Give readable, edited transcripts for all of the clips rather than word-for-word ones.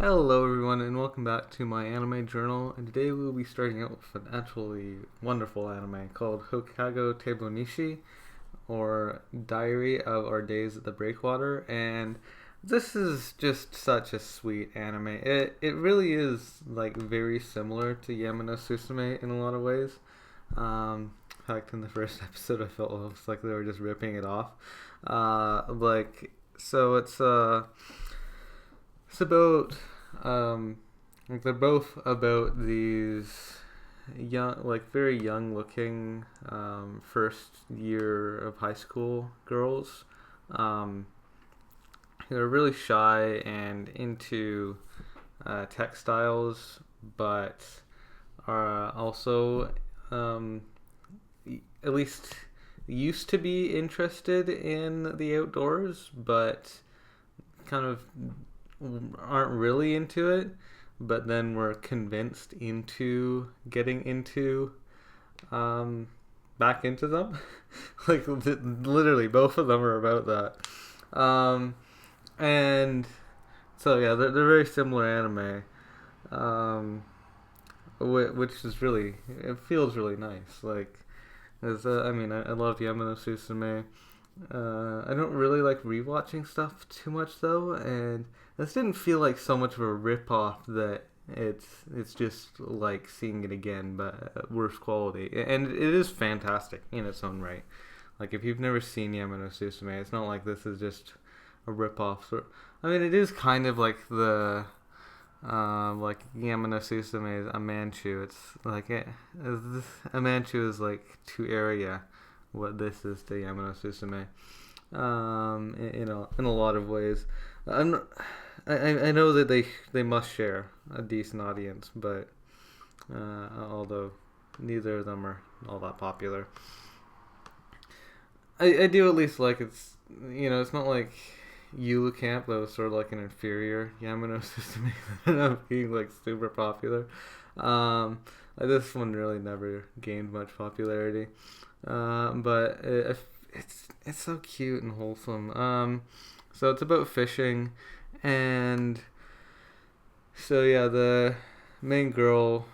Hello everyone and welcome back to my anime journal, and today we'll be starting out with an actually wonderful anime called Houkago Nisshi, or Diary of Our Days at the Breakwater. And this is just such a sweet anime. It really is like very similar to Yamano Susume in a lot of ways. In fact, in the first episode I felt it was like they were just ripping it off. It's about they're both about these young, like very young looking first year of high school girls. Um, who are really shy and into textiles, but are also at least used to be interested in the outdoors, but kind of aren't really into it, but then were convinced into getting into back into them. Like literally both of them are about that. And so yeah, they're very similar anime, um, which is really, it feels really nice. Like, I love Yamano Susume. I don't really like rewatching stuff too much though, and this didn't feel like so much of a rip-off that it's just like seeing it again, but at worse quality. And it is fantastic in its own right. Like, if you've never seen Yamano Susume, it's not like this is just a rip-off. So, I mean, it is kind of like the like Yamano Susume is a Manchu. It's like a Manchu is like to Aria what this is to Yamano Susume. In a lot of ways. I know that they must share a decent audience, but although neither of them are all that popular, I do at least like it's not like Yulu Camp that was sort of like an inferior Yamano Susume that ended up being like super popular. This one really never gained much popularity, but it's so cute and wholesome. So it's about fishing, and so yeah, the main girl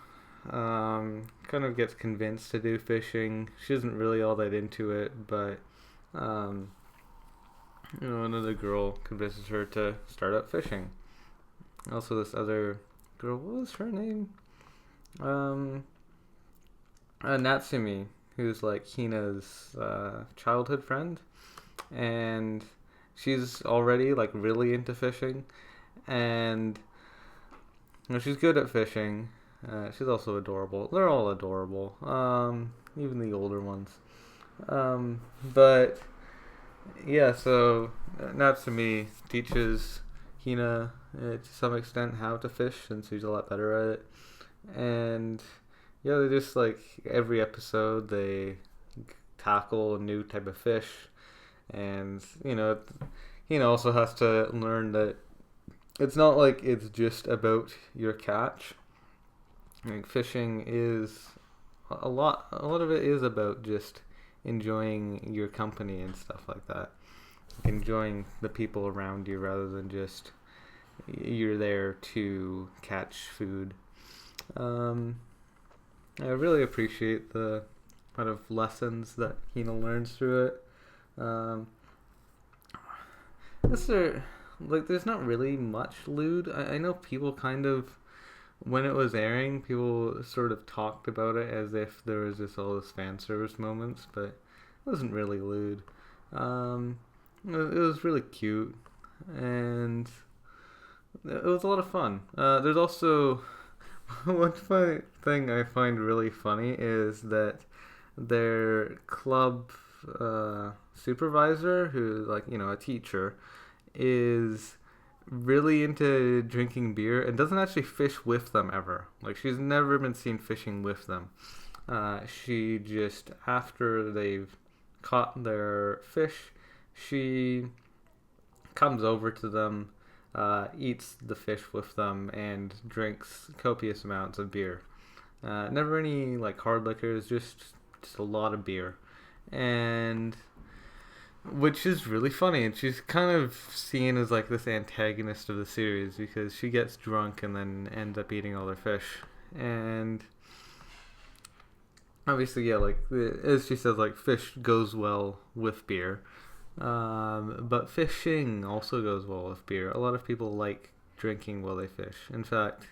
kind of gets convinced to do fishing. She isn't really all that into it, but another girl convinces her to start up fishing. Also, this other girl, what was her name? Natsumi, who's like Hina's childhood friend, and she's already like really into fishing, and she's good at fishing. She's also adorable. They're all adorable, even the older ones. But yeah, so Natsumi teaches Hina to some extent how to fish, since she's a lot better at it. And yeah, they just like every episode they tackle a new type of fish, and Hina also has to learn that it's not like it's just about your catch. Like, fishing is a lot of it is about just enjoying your company and stuff like that. Like, enjoying the people around you rather than just you're there to catch food. I really appreciate the kind of lessons that Hina learns through it. There's not really much lewd. I know people kind of, when it was airing, people sort of talked about it as if there was just all this fan service moments, but it wasn't really lewd. It was really cute, and it was a lot of fun. There's also one funny thing I find really funny is that their club supervisor, who's like a teacher, is really into drinking beer and doesn't actually fish with them ever. Like, she's never been seen fishing with them. She just, after they've caught their fish, she comes over to them, eats the fish with them, and drinks copious amounts of beer. Never any like hard liquors, just a lot of beer. And which is really funny. And she's kind of seen as like this antagonist of the series because she gets drunk and then ends up eating all their fish. And obviously, yeah, like as she says, like fish goes well with beer. But fishing also goes well with beer. A lot of people like drinking while they fish. In fact,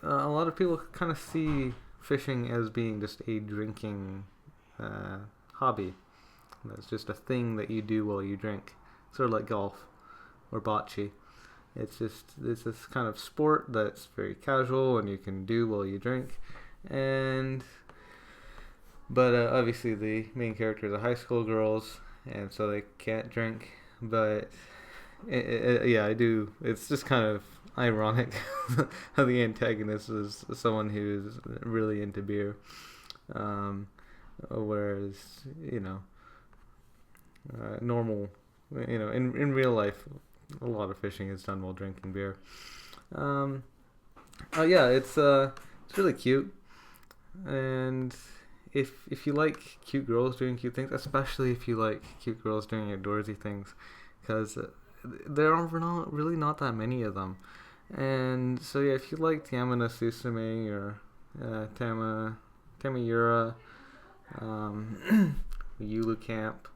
a lot of people kind of see fishing as being just a drinking hobby. It's just a thing that you do while you drink, sort of like golf or bocce. It's this kind of sport that's very casual and you can do while you drink, but obviously the main characters are high school girls, and so they can't drink. But yeah, I do. It's just kind of ironic how the antagonist is someone who's really into beer, whereas normal, in real life, a lot of fishing is done while drinking beer. Oh yeah, it's really cute, and if you like cute girls doing cute things, especially if you like cute girls doing outdoorsy things, because there are not that many of them. And so yeah, if you like Tame no Susume or Tamiyura, Yulu Camp,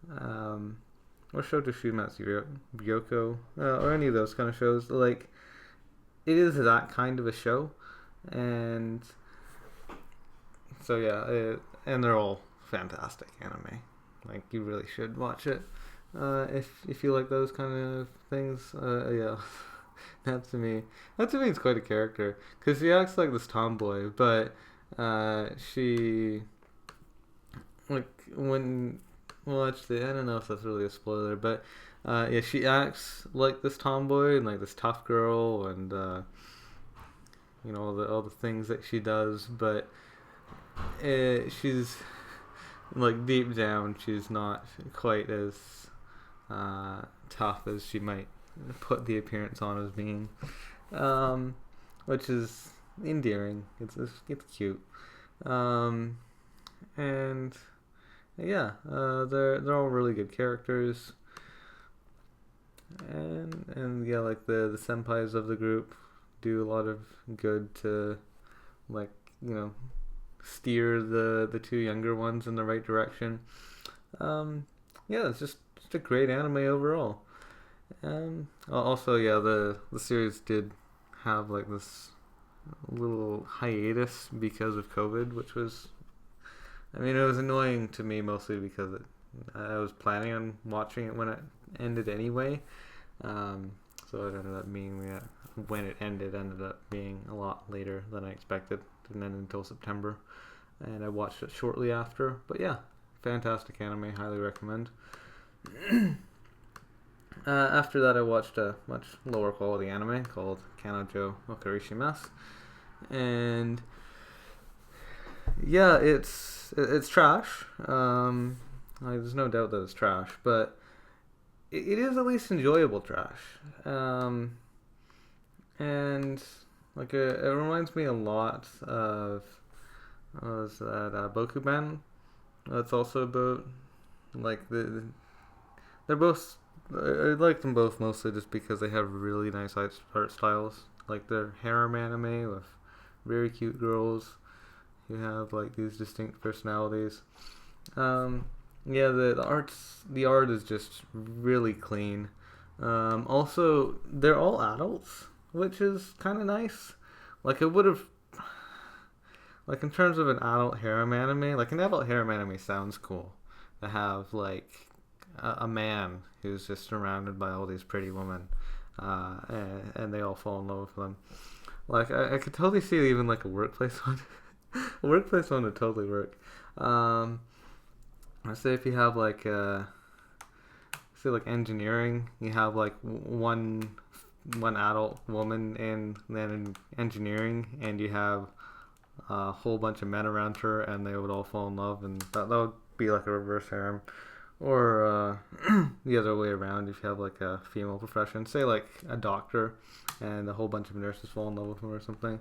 or Shoujo Shumatsu Ryoko, or any of those kind of shows, like, it is that kind of a show. And so yeah, and they're all fantastic anime. Like, you really should watch it if you like those kind of things. Yeah. That to me is quite a character, because she acts like this tomboy, but she, like, well, actually, I don't know if that's really a spoiler, but yeah, she acts like this tomboy and like this tough girl, and all the things that she does, but she's, like, deep down, she's not quite as tough as she might put the appearance on as being, which is endearing. It's cute, and yeah, they're all really good characters, and yeah, like the senpais of the group do a lot of good to, like, steer the two younger ones in the right direction. Yeah, it's just a great anime overall. Also, yeah, the series did have like this little hiatus because of COVID, which was, I mean, it was annoying to me mostly because I was planning on watching it when it ended anyway. So it ended up being when it ended up being a lot later than I expected. It didn't end until September, and I watched it shortly after. But yeah, fantastic anime, highly recommend. After that, I watched a much lower quality anime called Kanojo Okarishimasu, and yeah, it's trash. There's no doubt that it's trash, but it is at least enjoyable trash. And like it reminds me a lot of Bokuben. It's also about, like, they're both. I like them both mostly just because they have really nice art styles. Like, they're harem anime with very cute girls who have, like, these distinct personalities. Yeah, the art is just really clean. Also, they're all adults, which is kind of nice. Like, it would have, like, in terms of an adult harem anime, like, an adult harem anime sounds cool to have, like, a man who's just surrounded by all these pretty women, and they all fall in love with them. Like, I could totally see even, like, a workplace one. A workplace one would totally work. Let's say if you have, like, say, like, engineering, you have, like, one adult woman in engineering, and you have a whole bunch of men around her, and they would all fall in love, and that would be like a reverse harem. Or the other way around, if you have, like, a female profession, say, like, a doctor, and a whole bunch of nurses fall in love with him or something.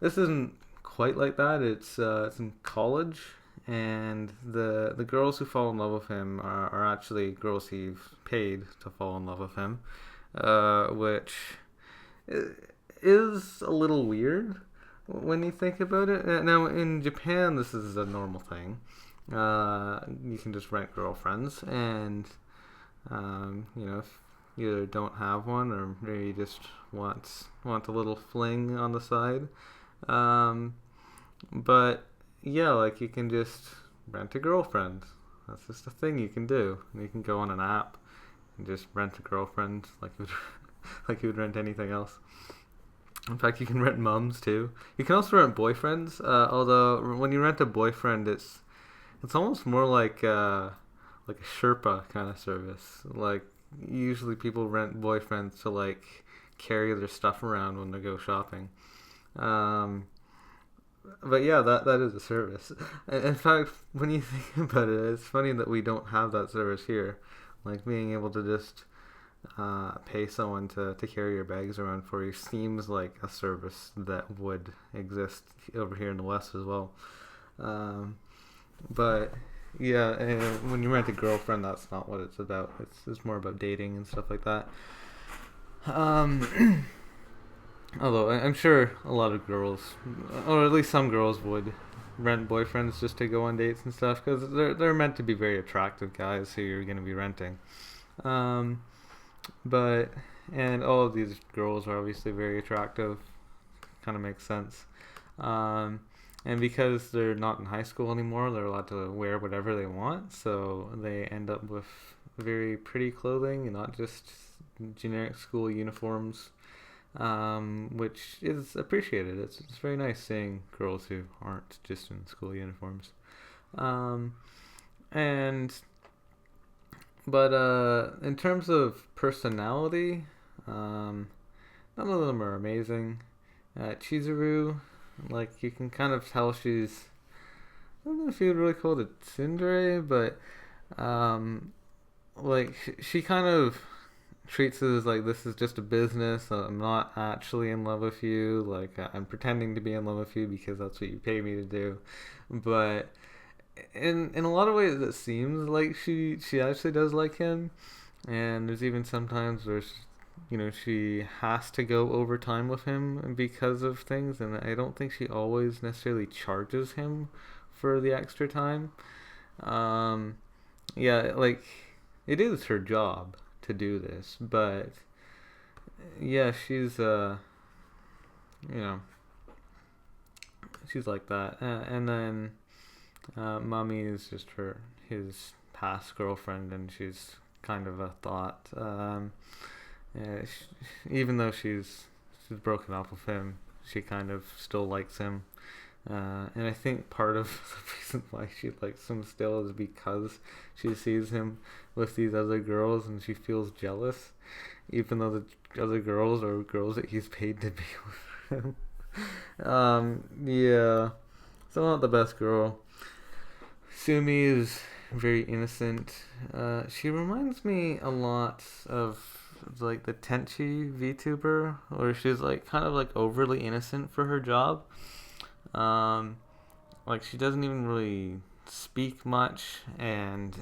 This isn't quite like that. It's in college, and the girls who fall in love with him are actually girls he's paid to fall in love with him, which is a little weird when you think about it. Now, in Japan, this is a normal thing. You can just rent girlfriends, and if you either don't have one or maybe you just want a little fling on the side. But yeah, like you can just rent a girlfriend. That's just a thing you can do. You can go on an app and just rent a girlfriend like you would, like you would rent anything else. In fact, you can rent mums too. You can also rent boyfriends. Although when you rent a boyfriend, it's almost more like a Sherpa kind of service. Like usually people rent boyfriends to like carry their stuff around when they go shopping. But yeah, that is a service. In fact, when you think about it, it's funny that we don't have that service here. Like being able to just pay someone to carry your bags around for you seems like a service that would exist over here in the West as well. But yeah, and when you rent a girlfriend, that's not what it's about. It's more about dating and stuff like that. Although I'm sure a lot of girls, or at least some girls, would rent boyfriends just to go on dates and stuff, because they're meant to be very attractive guys who you're going to be renting. But and all of these girls are obviously very attractive. Kind of makes sense. And because they're not in high school anymore, they're allowed to wear whatever they want. So they end up with very pretty clothing and not just generic school uniforms, which is appreciated. It's very nice seeing girls who aren't just in school uniforms. But in terms of personality, none of them are amazing. Chizuru, like you can kind of tell she's, I don't know if you would really call it a tsundere, but like she kind of treats it as like, this is just a business. I'm not actually in love with you. Like I'm pretending to be in love with you because that's what you pay me to do. But in a lot of ways, it seems like she actually does like him. And there's even sometimes where she has to go overtime with him because of things, and I don't think she always necessarily charges him for the extra time. Yeah, like it is her job to do this, but yeah, she's she's like that. And then Mummy is just his past girlfriend, and she's kind of a thought. Yeah, even though she's broken up with him, she kind of still likes him. And I think part of the reason why she likes him still is because she sees him with these other girls and she feels jealous, even though the other girls are girls that he's paid to be with him. Yeah, still not the best girl. Sumi is very innocent. She reminds me a lot of like the Tenchi VTuber, where she's like kind of like overly innocent for her job. Like she doesn't even really speak much, and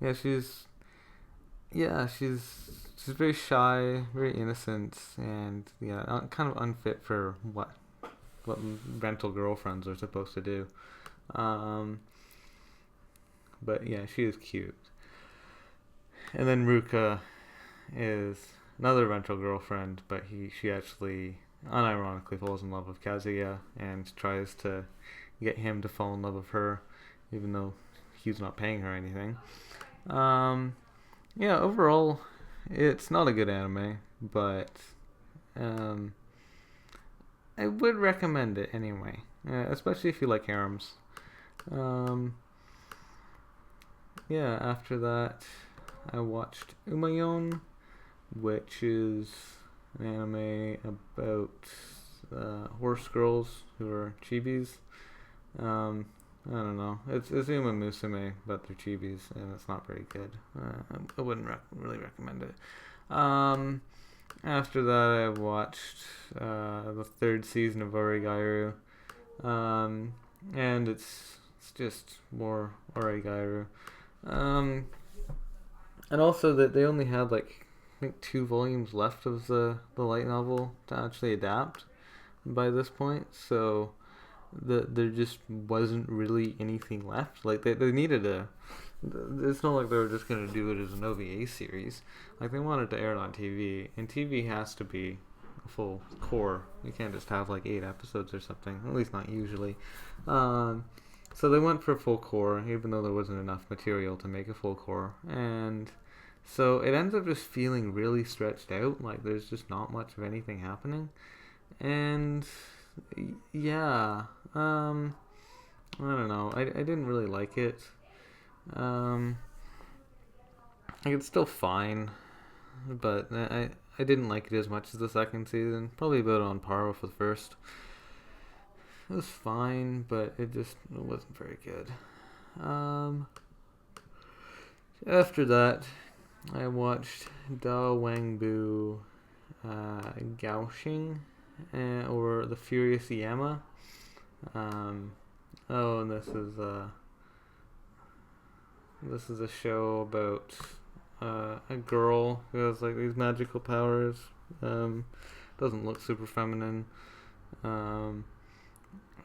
she's very shy, very innocent, and kind of unfit for what rental girlfriends are supposed to do. But yeah, she is cute. And then Ruka is another rental girlfriend, but she actually unironically falls in love with Kazuya and tries to get him to fall in love with her, even though he's not paying her anything. Yeah, overall, it's not a good anime, but I would recommend it anyway, especially if you like harems. Yeah, after that, I watched Umayon, which is an anime about horse girls who are chibis. I don't know. It's Uma Musume, but they're chibis, and it's not very good. I wouldn't really recommend it. After that, I watched the third season of Origairu, And it's just more Oregairu. Um, and also that they only had like I think 2 volumes left of the light novel to actually adapt by this point, so there just wasn't really anything left. Like they needed a. It's not like they were just gonna do it as an OVA series. Like they wanted to air it on TV, and TV has to be a full core. You can't just have like 8 episodes or something. At least not usually. So they went for full core, even though there wasn't enough material to make a full core, and so it ends up just feeling really stretched out. Like there's just not much of anything happening, and yeah, I don't know. I didn't really like it. Like it's still fine, but I didn't like it as much as the second season. Probably about on par with the first. It was fine, but it wasn't very good. After that, I watched Da Wangbu Gaoxing, or The Furious Yama. And this is a show about a girl who has like these magical powers. Doesn't look super feminine.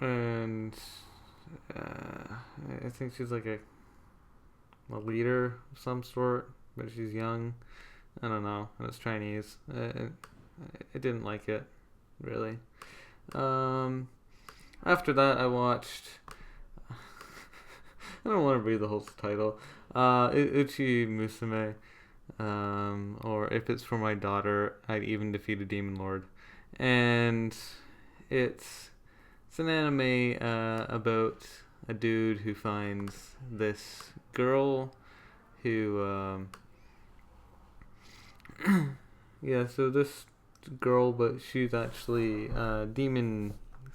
And I think she's like a leader of some sort, but she's young. I don't know. And it's Chinese. I didn't like it, really. After that, I watched. I don't want to read the whole title. Uchi Musume, or If It's For My Daughter, I'd Even Defeat a Demon Lord, and it's an anime about a dude who finds this girl who yeah, so this girl, but she's actually a demon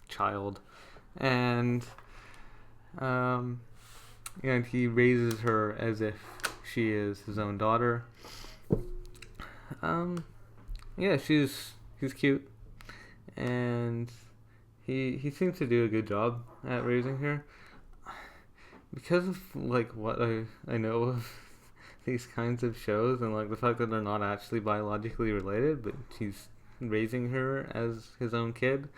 child, and and he raises her as if she is his own daughter. Yeah, she's cute, and he seems to do a good job at raising her. Because of like what I know of these kinds of shows, and like the fact that they're not actually biologically related, but he's raising her as his own kid.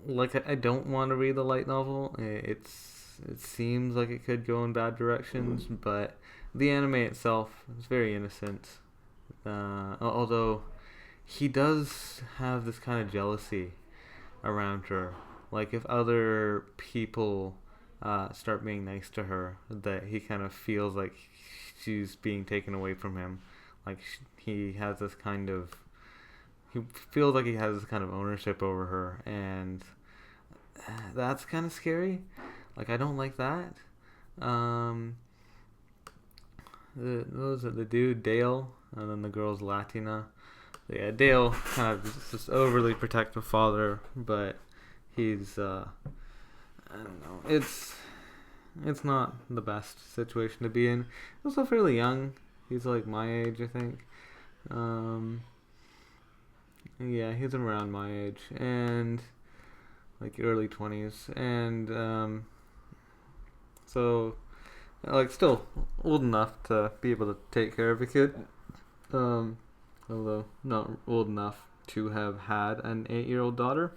Like I don't want to read the light novel. It seems like it could go in bad directions, but the anime itself is very innocent. Although he does have this kind of jealousy around her. Like if other people start being nice to her, that he kind of feels like she's being taken away from him. Like he has this kind of. He feels like he has this kind of ownership over her, and that's kind of scary. Like I don't like that. The dude Dale, and then the girl's Latina. Yeah, Dale kind of just overly protective father, but he's I don't know. It's not the best situation to be in. He's also fairly young. He's like my age, I think. Yeah, he's around my age, and like early 20s, and so like still old enough to be able to take care of a kid, although not old enough to have had an 8-year-old daughter.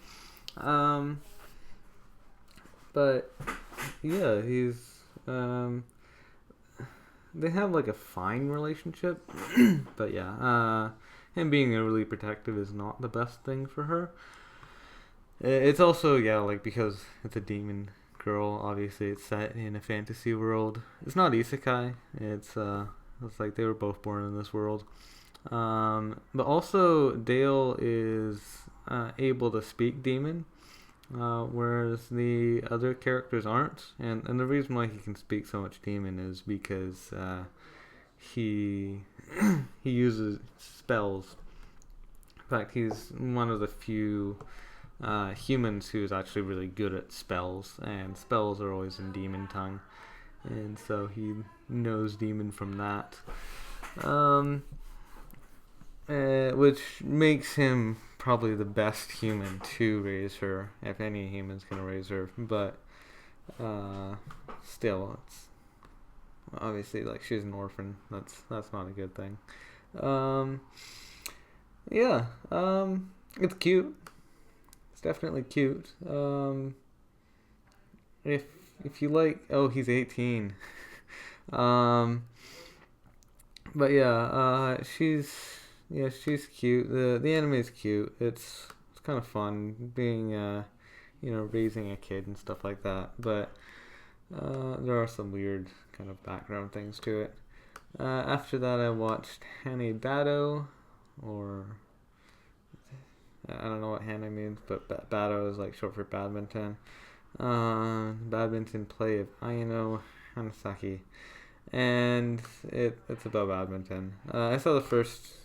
But yeah, he's they have like a fine relationship, but yeah, him being really protective is not the best thing for her. It's also, yeah, like because it's a demon girl, obviously it's set in a fantasy world. It's not isekai. It's like they were both born in this world. But also Dale is able to speak demon, whereas the other characters aren't. And the reason why he can speak so much demon is because he he uses spells. In fact, he's one of the few humans who's actually really good at spells, and spells are always in demon tongue, and so he knows demon from that, which makes him probably the best human to raise her, if any human's gonna raise her. But still, it's obviously like she's an orphan. That's not a good thing. Yeah. It's cute. It's definitely cute. If you like, he's 18. But she's cute. The anime is cute. It's kind of fun being raising a kid and stuff like that. But there are some weird kind of background things to it. After that, I watched Hanebado, or I don't know what Hane means, but Bado is like short for badminton. Badminton play of Ayano Hanasaki, and it's about badminton. I saw the first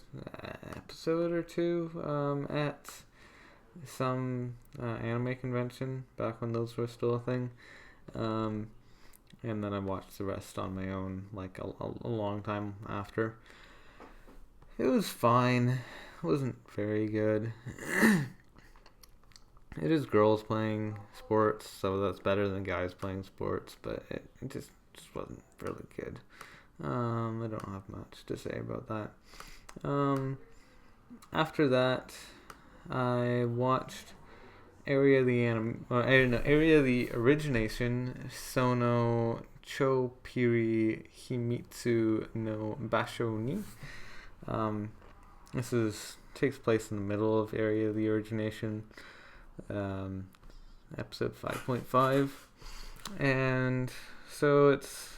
episode or two at some anime convention back when those were still a thing, and then I watched the rest on my own like a long time after. It was fine. It wasn't very good. It is girls playing sports, so that's better than guys playing sports, but it just wasn't really good. I don't have much to say about that. After that, I watched Aria the Origination, Sono Chopiri Himitsu no Basho ni. This takes place in the middle of Aria the Origination, episode 5.5, and so it's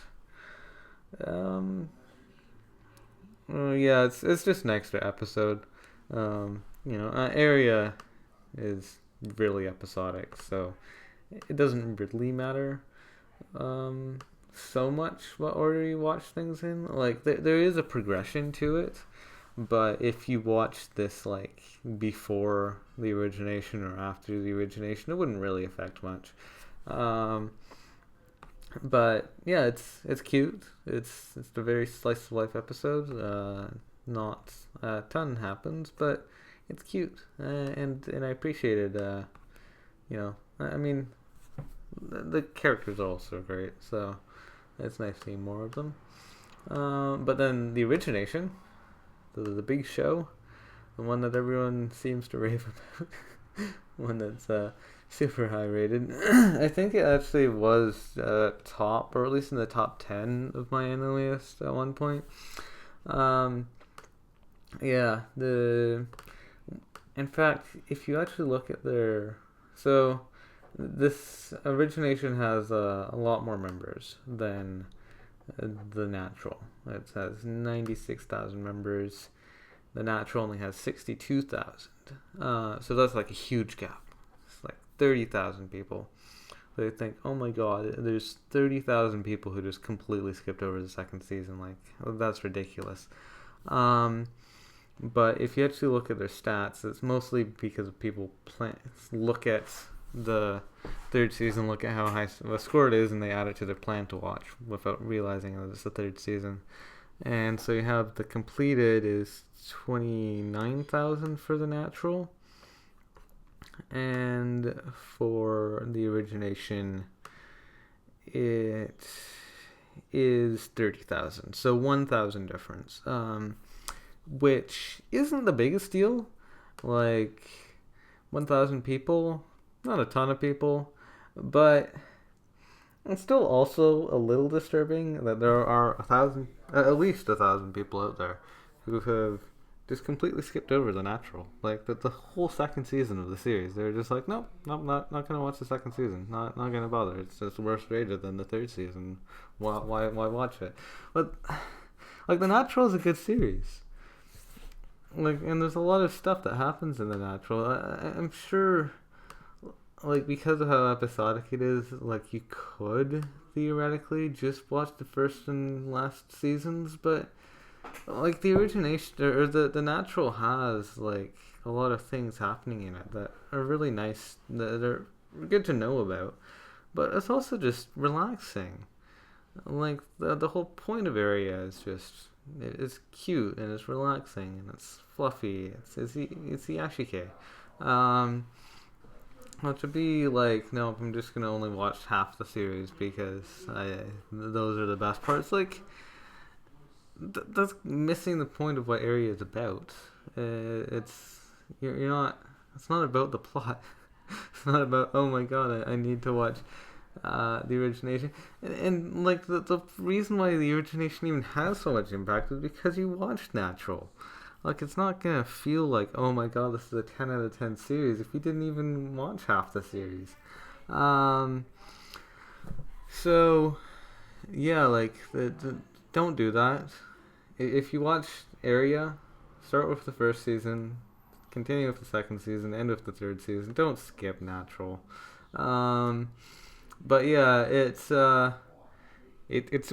it's just an extra episode. Area is really episodic, so it doesn't really matter so much what order you watch things in. Like there is a progression to it, but if you watch this like before the origination or after the origination, it wouldn't really affect much. But yeah, it's cute. It's a very slice of life episode. Not a ton happens, but it's cute, and I appreciate it. I mean, the characters are also great, so it's nice seeing more of them. But then the origination, the big show, the one that everyone seems to rave about, one that's super high rated. I think it actually was top, or at least in the top 10 of my anime list at one point. In fact, if you actually look at this origination has a lot more members than the natural. It has 96,000 members. The natural only has 62,000. So that's like a huge gap. It's like 30,000 people. They think, oh my god, there's 30,000 people who just completely skipped over the second season. Like, that's ridiculous. But if you actually look at their stats, it's mostly because people look at the third season, look at how high the score it is, and they add it to their plan to watch without realizing that it's the third season. And so you have the completed is 29,000 for the natural, and for the origination it is 30,000. So 1,000 difference, which isn't the biggest deal. Like 1,000 people, not a ton of people, but it's still also a little disturbing that there are at least 1,000 people out there who have just completely skipped over the natural. Like the whole second season of the series, they're just like, nope, not gonna watch the second season. Not gonna bother. It's just worse rated than the third season. Why watch it? But like the natural is a good series. Like, and there's a lot of stuff that happens in the natural. I'm sure, like, because of how episodic it is, like, you could theoretically just watch the first and last seasons, but like the origination or the natural has like a lot of things happening in it that are really nice, that are good to know about, but it's also just relaxing. Like the whole point of Area is just it's cute and it's relaxing and it's fluffy. It's the Ashike. Um, well, to be like, no, I'm just gonna only watch half the series because those are the best parts. Like, that's missing the point of what Area is about. It's you're not. It's not about the plot. It's not about, oh my god, I need to watch the origination. And like the reason why the origination even has so much impact is because you watched Natural. Like, it's not gonna feel like, oh my god, this is a 10 out of 10 series if you didn't even watch half the series. Um, so yeah, like don't do that. If you watch Area, start with the first season, continue with the second season, end with the third season. Don't skip Natural. But yeah, it's a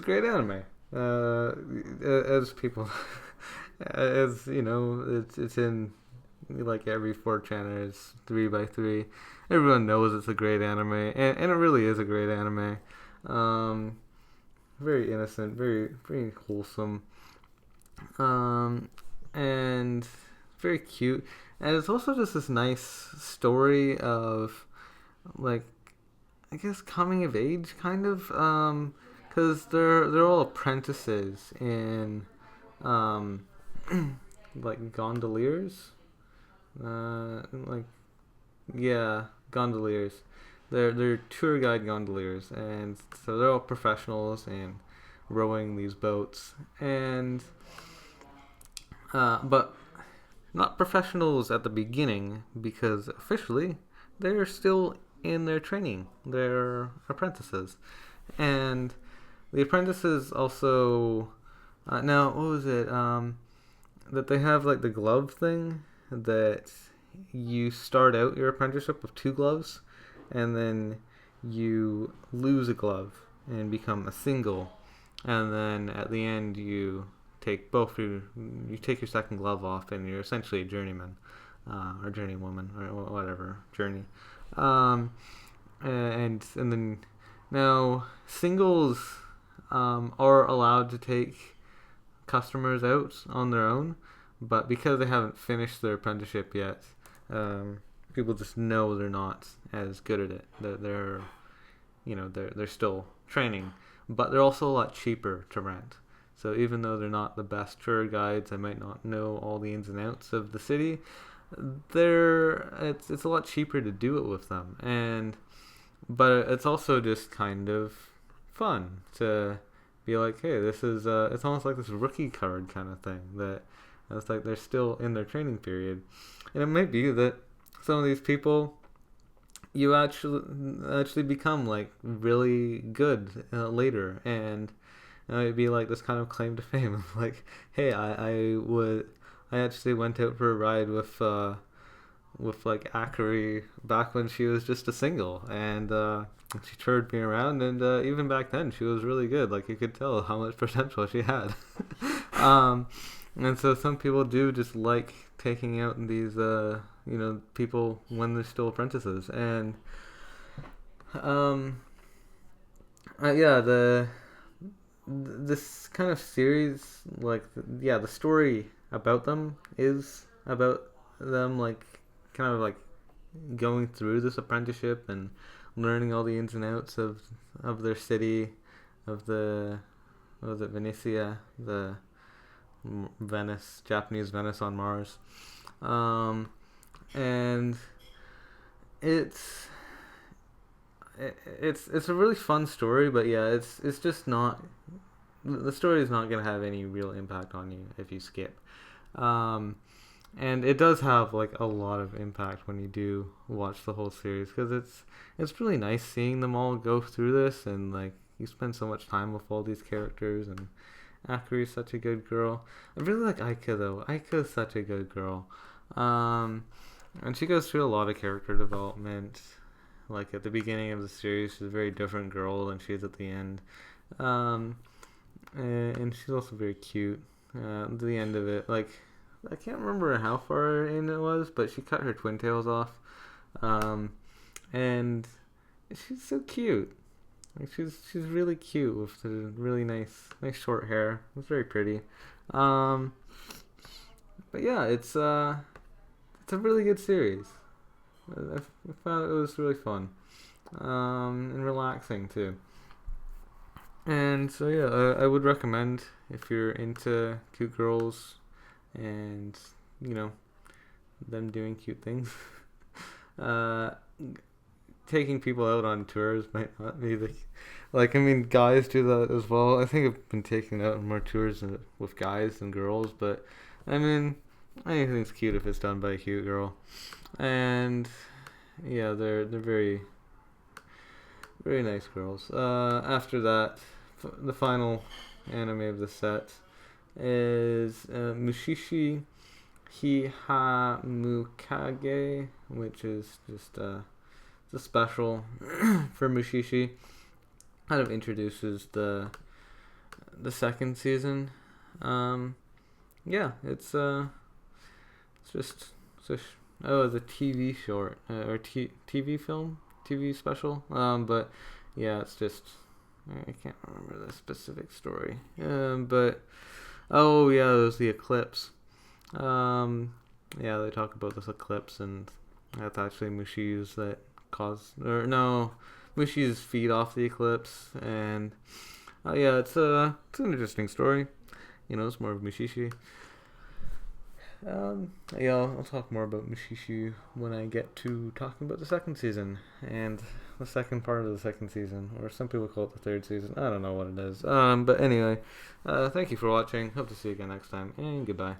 great anime. As people, as you know, it's in like every 4chan, it's 3x3. Everyone knows it's a great anime, and it really is a great anime. Um, Very innocent, very wholesome, and very cute. And it's also just this nice story of, like, I guess coming of age, kind of, because they're all apprentices in, um, like gondoliers, like, yeah, gondoliers. They're tour guide gondoliers, and so they're all professionals in rowing these boats, and but not professionals at the beginning because officially they're still in their training. They're apprentices, and the apprentices also now what was it that they have, like, the glove thing that you start out your apprenticeship with 2 gloves, and then you lose a glove and become a single, and then at the end you take your second glove off and you're essentially a journeyman, or journeywoman, or whatever journey, and then now singles are allowed to take customers out on their own, but because they haven't finished their apprenticeship yet, people just know they're not as good at it. They're still training, but they're also a lot cheaper to rent. So even though they're not the best tour guides, I might not know all the ins and outs of the city, it's a lot cheaper to do it with them. But it's also just kind of fun to be like, hey, this is it's almost like this rookie card kind of thing, that it's like they're still in their training period. And it might be that some of these people, you actually become, like, really good later, and it'd be like this kind of claim to fame. Like, hey, I actually went out for a ride with like Akari back when she was just a single, and she toured me around, and even back then she was really good. Like, you could tell how much potential she had. And so some people do just like taking out these people when they're still apprentices, and yeah, this kind of series, like, the story about them is about them, like, kind of like going through this apprenticeship and learning all the ins and outs of their city, of the, what was it, Venetia, the Venice, Japanese Venice on Mars, and it's a really fun story, but yeah, it's just not, the story is not going to have any real impact on you if you skip. And it does have, like, a lot of impact when you do watch the whole series, because it's really nice seeing them all go through this, and, like, you spend so much time with all these characters, and Akari's such a good girl. I really like Aika, though. Aika's such a good girl. And she goes through a lot of character development. Like, at the beginning of the series, she's a very different girl than she is at the end. And she's also very cute. At the end of it, like, I can't remember how far in it was, but she cut her twin tails off. And she's so cute. Like, she's really cute with the really nice short hair. It's very pretty. Um, but yeah, it's a really good series. I found it was really fun, and relaxing too. And so yeah, I would recommend if you're into cute girls, and you know them doing cute things. uh, Taking people out on tours might not be the like. I mean, guys do that as well. I think I've been taken out on more tours with guys than girls, but I mean, anything's cute if it's done by a cute girl. And yeah, they're very very nice girls. After that, the final anime of the set is Mushishi Hiha Mukage, which is just the special for Mushishi. Kind of introduces the second season. Yeah, it's just it's a TV short or TV film, TV special. But yeah, it's just I can't remember the specific story. But oh yeah, it was the eclipse. Yeah, they talk about this eclipse, and that's actually Mushi's that Mushi's feed off the eclipse, and yeah, it's an interesting story. It's more of Mushishi. Yeah, I'll talk more about Mushishi when I get to talking about the second season and the second part of the second season, or some people call it the third season. I don't know what it is. But anyway, thank you for watching. Hope to see you again next time, and goodbye.